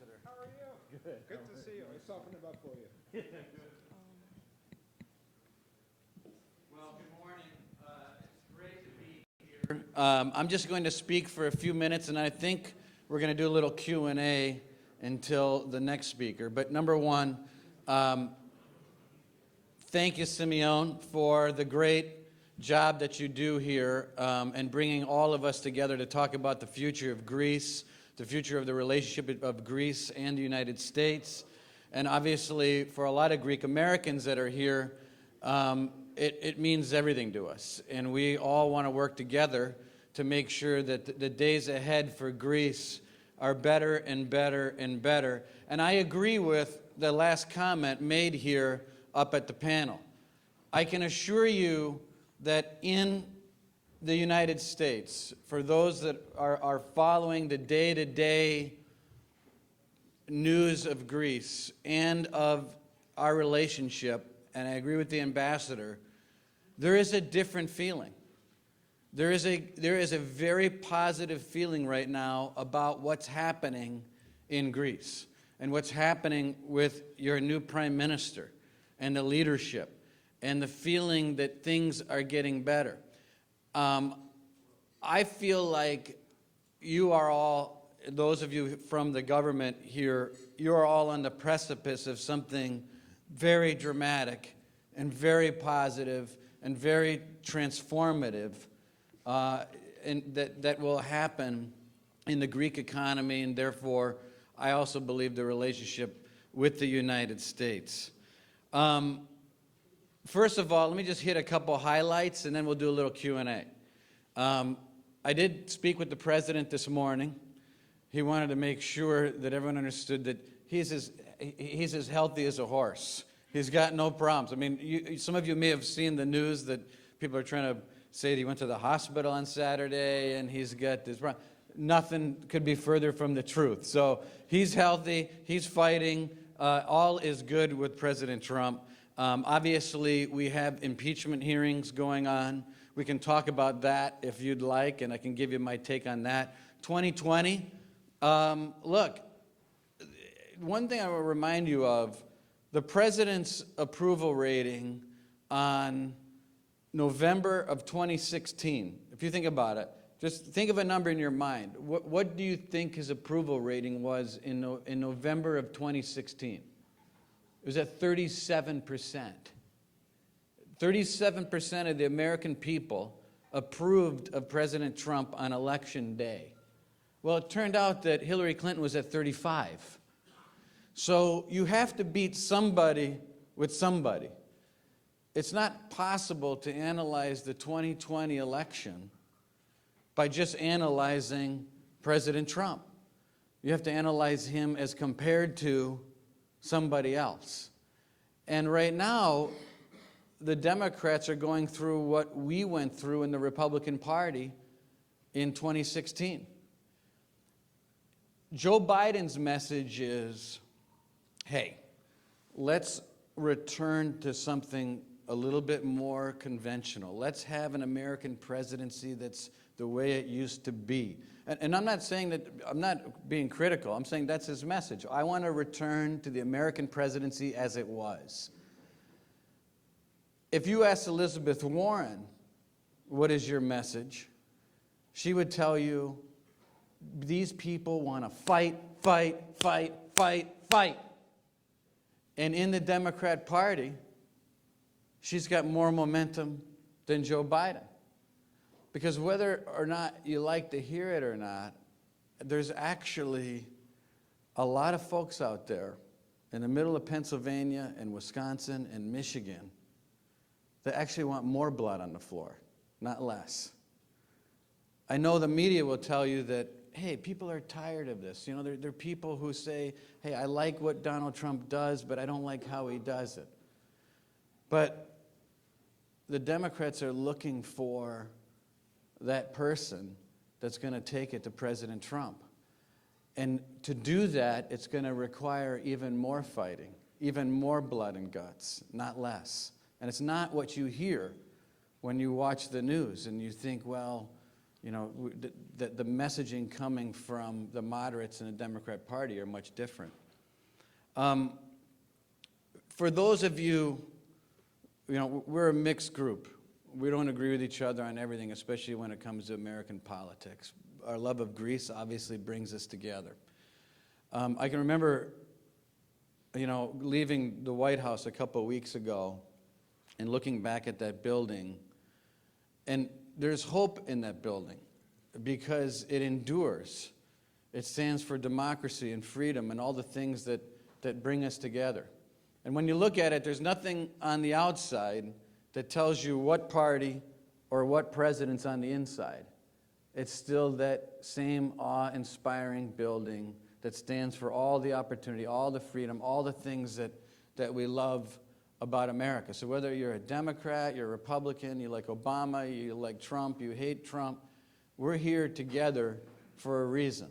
Ambassador. How are you? Good. Good to see you. I softened it up for you. Well, good morning. It's great to be here. I'm just going to speak for a few minutes, and I think we're going to do a little Q&A until the next speaker. But number one, thank you, Simeon, for the great job that you do here and bringing all of us together to talk about the future of Greece, the future of the relationship of Greece and the United States. And obviously, for a lot of Greek Americans that are here, it means everything to us. And we all want to work together to make sure that the days ahead for Greece are better and better and better. And I agree with the last comment made here up at the panel. I can assure you that in the United States, for those that are following the day-to-day news of Greece and of our relationship, and I agree with the ambassador, there is a different feeling. There is a very positive feeling right now about what's happening in Greece and what's happening with your new prime minister and the leadership and the feeling that things are getting better. I feel like you are all, those of you from the government here, you are all on the precipice of something very dramatic and very positive and very transformative and that will happen in the Greek economy, and therefore I also believe the relationship with the United States. First of all, let me just hit a couple highlights, and then we'll do a little Q&A. I did speak with the president this morning. He wanted to make sure that everyone understood that he's as healthy as a horse. He's got no problems. I mean, some of you may have seen the news that people are trying to say that he went to the hospital on Saturday and he's got this problem. Nothing could be further from the truth. So he's healthy, he's fighting, all is good with President Trump. Obviously, we have impeachment hearings going on. We can talk about that if you'd like, and I can give you my take on that. 2020, look, one thing I will remind you of, the president's approval rating on November of 2016, if you think about it, just think of a number in your mind. What do you think his approval rating was in November of 2016? It was at 37%. 37% of the American people approved of President Trump on election day. Well, it turned out that Hillary Clinton was at 35. So you have to beat somebody with somebody. It's not possible to analyze the 2020 election by just analyzing President Trump. You have to analyze him as compared to somebody else. And right now, the Democrats are going through what we went through in the Republican Party in 2016. Joe Biden's message is, hey, let's return to something a little bit more conventional. Let's have an American presidency that's the way it used to be. And I'm not saying that, I'm not being critical, I'm saying that's his message. I want to return to the American presidency as it was. If you ask Elizabeth Warren, what is your message? She would tell you, these people want to fight, fight, fight, fight, fight. And in the Democrat Party, she's got more momentum than Joe Biden. Because whether or not you like to hear it or not, there's actually a lot of folks out there in the middle of Pennsylvania and Wisconsin and Michigan that actually want more blood on the floor, not less. I know the media will tell you that, hey, people are tired of this. You know, there are people who say, hey, I like what Donald Trump does, but I don't like how he does it. But the Democrats are looking for that person that's going to take it to President Trump. And to do that, it's going to require even more fighting, even more blood and guts, not less. And it's not what you hear when you watch the news and you think, well, you know, the messaging coming from the moderates in the Democrat Party are much different. For those of you, you know, we're a mixed group. We don't agree with each other on everything, especially when it comes to American politics. Our love of Greece obviously brings us together. I can remember, you know, leaving the White House a couple of weeks ago and looking back at that building, and there's hope in that building because it endures. It stands for democracy and freedom and all the things that bring us together. And when you look at it, there's nothing on the outside that tells you what party or what president's on the inside. It's still that same awe-inspiring building that stands for all the opportunity, all the freedom, all the things that we love about America. So whether you're a Democrat, you're a Republican, you like Obama, you like Trump, you hate Trump, we're here together for a reason.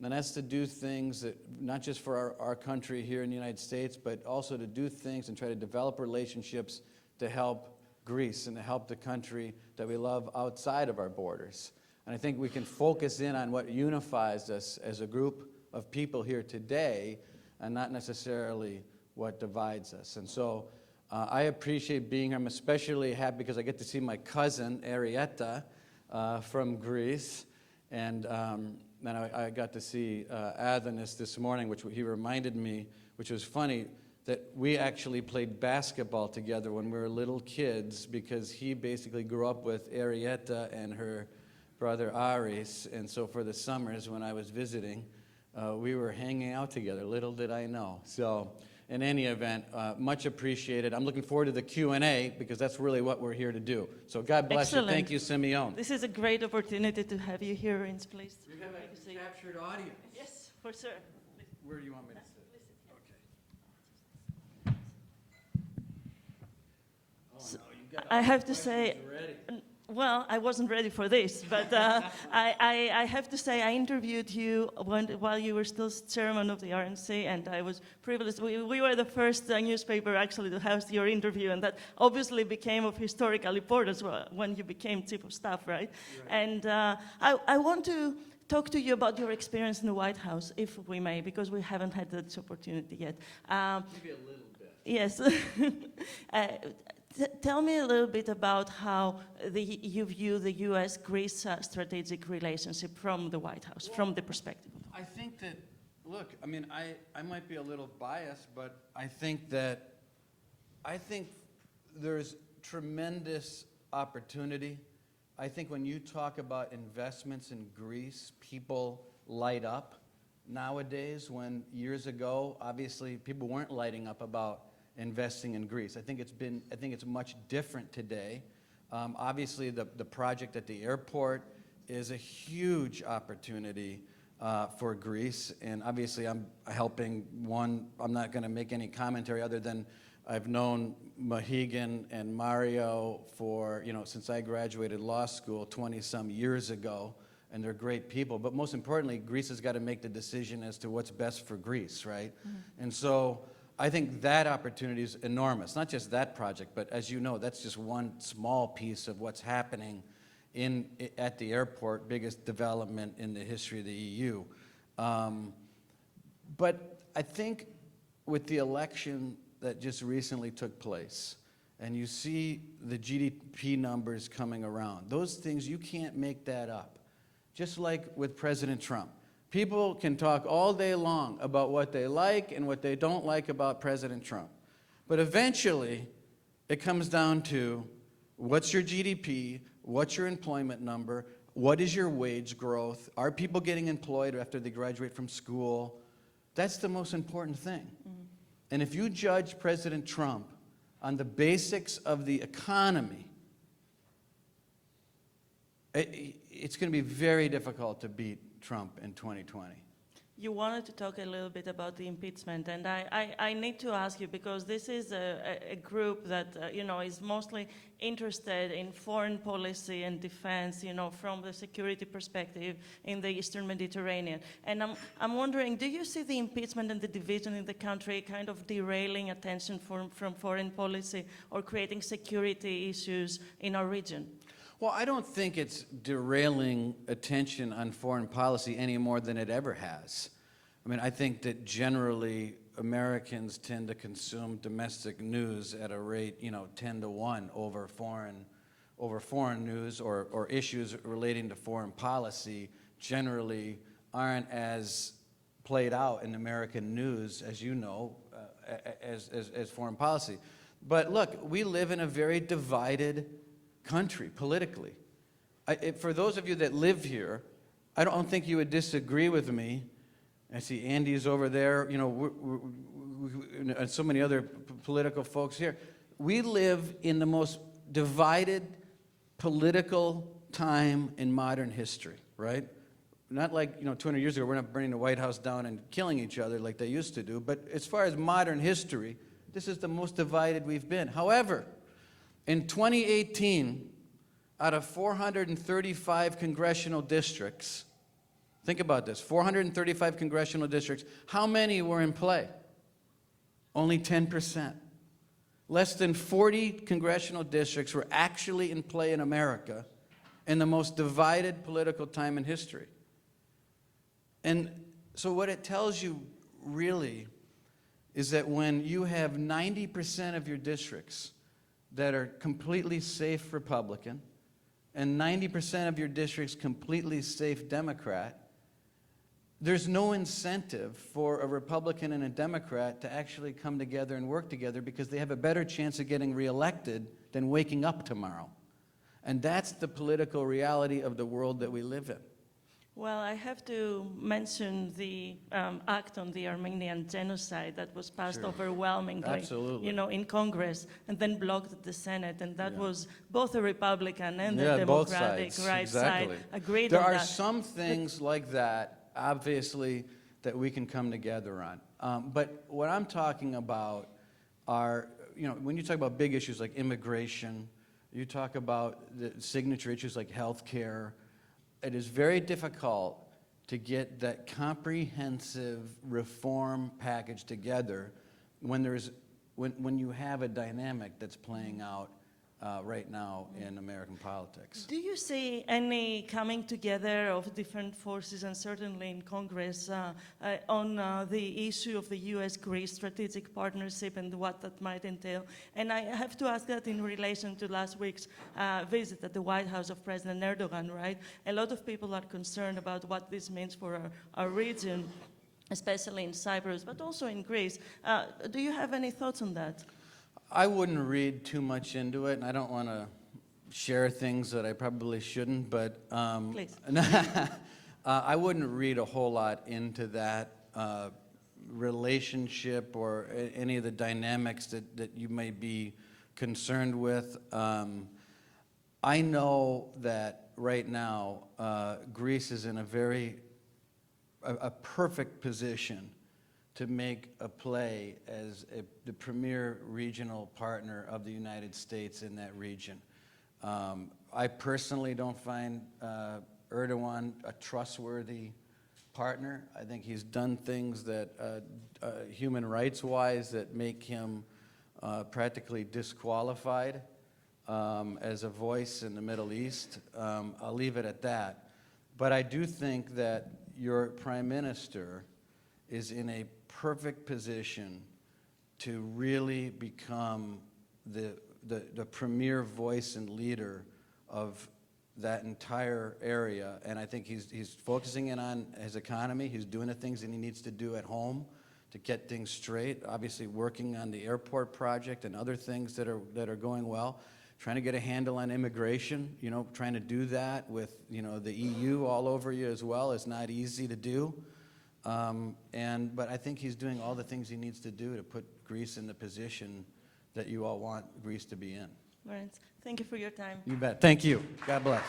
And that's to do things that, not just for our country here in the United States, but also to do things and try to develop relationships to help Greece and to help the country that we love outside of our borders. And I think we can focus in on what unifies us as a group of people here today and not necessarily what divides us. And so I appreciate being here. I'm especially happy because I get to see my cousin, Arietta, from Greece. And then I got to see Adonis this morning, which he reminded me, which was funny, that we actually played basketball together when we were little kids because he basically grew up with Arietta and her brother Aris. And so for the summers when I was visiting, we were hanging out together. Little did I know. So in any event, much appreciated. I'm looking forward to the Q&A because that's really what we're here to do. So God bless Excellent. you. Thank you, Simeon. This is a great opportunity to have you here, Reince, please. We have a captured audience. Yes, for sure. Where do you want me to sit? Okay. Oh, no, you got I all have the to say, questions ready. well, I wasn't ready for this, but I have to say I interviewed you while you were still chairman of the RNC, and I was privileged. We were the first newspaper actually to host your interview, and that obviously became of historical importance when you became chief of staff, right? And I want to talk to you about your experience in the White House, if we may, because we haven't had that opportunity yet. Maybe a little bit. Yes. Tell me a little bit about how you view the U.S.-Greece strategic relationship from the White House, from the perspective of the White House. I think that, look, I mean, I might be a little biased, but I think there's tremendous opportunity. I think when you talk about investments in Greece, people light up nowadays when years ago, obviously, people weren't lighting up about investing in Greece. I think it's much different today. Obviously, the project at the airport is a huge opportunity for Greece, and obviously I'm helping one. I'm not going to make any commentary other than I've known Mohegan and Mario for, since I graduated law school 20-some years ago, and they're great people. But most importantly, Greece has got to make the decision as to what's best for Greece, right? Mm-hmm. And so I think that opportunity is enormous. Not just that project, but as you know, that's just one small piece of what's happening at the airport, biggest development in the history of the EU. But I think with the election that just recently took place, and you see the GDP numbers coming around, those things, you can't make that up. Just like with President Trump. People can talk all day long about what they like and what they don't like about President Trump. But eventually, it comes down to what's your GDP, what's your employment number, what is your wage growth, are people getting employed after they graduate from school? That's the most important thing. Mm-hmm. And if you judge President Trump on the basics of the economy, it's going to be very difficult to beat Trump in 2020. You wanted to talk a little bit about the impeachment, and I need to ask you, because this is a group that is mostly interested in foreign policy and defense, from the security perspective in the Eastern Mediterranean. And I'm wondering, do you see the impeachment and the division in the country kind of derailing attention from foreign policy or creating security issues in our region? Well, I don't think it's derailing attention on foreign policy any more than it ever has. I mean, I think that generally Americans tend to consume domestic news at a rate, 10 to 1 over foreign news, or issues relating to foreign policy generally aren't as played out in American news, as you know, as foreign policy. But look, we live in a very divided country politically. For those of you that live here, I don't think you would disagree with me. I see Andy's over there, and so many other political folks here. We live in the most divided political time in modern history, right? Not like 200 years ago, we're not burning the White House down and killing each other like they used to do, but as far as modern history, this is the most divided we've been. However, in 2018, out of 435 congressional districts, think about this, 435 congressional districts, how many were in play? Only 10%. Less than 40 congressional districts were actually in play in America in the most divided political time in history. And so what it tells you really is that when you have 90% of your districts that are completely safe Republican and 90% of your districts completely safe Democrat, there's no incentive for a Republican and a Democrat to actually come together and work together because they have a better chance of getting reelected than waking up tomorrow. And that's the political reality of the world that we live in. Well, I have to mention the act on the Armenian genocide that was passed overwhelmingly, Absolutely. In Congress, and then blocked at the Senate, and that Yeah. was both the Republican and the both Democratic sides. right Exactly. side agreed There on are that. some things like that, obviously, that we can come together on. But what I'm talking about are, when you talk about big issues like immigration, you talk about the signature issues like health care, it is very difficult to get that comprehensive reform package together when you have a dynamic that's playing out right now in American politics. Do you see any coming together of different forces, and certainly in Congress, on the issue of the U.S.-Greece strategic partnership and what that might entail? And I have to ask that in relation to last week's visit at the White House of President Erdogan, right? A lot of people are concerned about what this means for our region, especially in Cyprus, but also in Greece. Do you have any thoughts on that? I wouldn't read too much into it, and I don't want to share things that I probably shouldn't, but Please. I wouldn't read a whole lot into that relationship or any of the dynamics that you may be concerned with. I know that right now Greece is in a perfect position to make a play as the premier regional partner of the United States in that region. I personally don't find Erdogan a trustworthy partner. I think he's done things that, human rights-wise, that make him practically disqualified as a voice in the Middle East. I'll leave it at that. But I do think that your prime minister is in a perfect position to really become the premier voice and leader of that entire area. And I think he's focusing in on his economy. He's doing the things that he needs to do at home to get things straight. Obviously working on the airport project and other things that are going well. Trying to get a handle on immigration, trying to do that with, the EU all over you as well is not easy to do. But I think he's doing all the things he needs to do to put Greece in the position that you all want Greece to be in. Right. Thank you for your time. You bet. Thank you. God bless.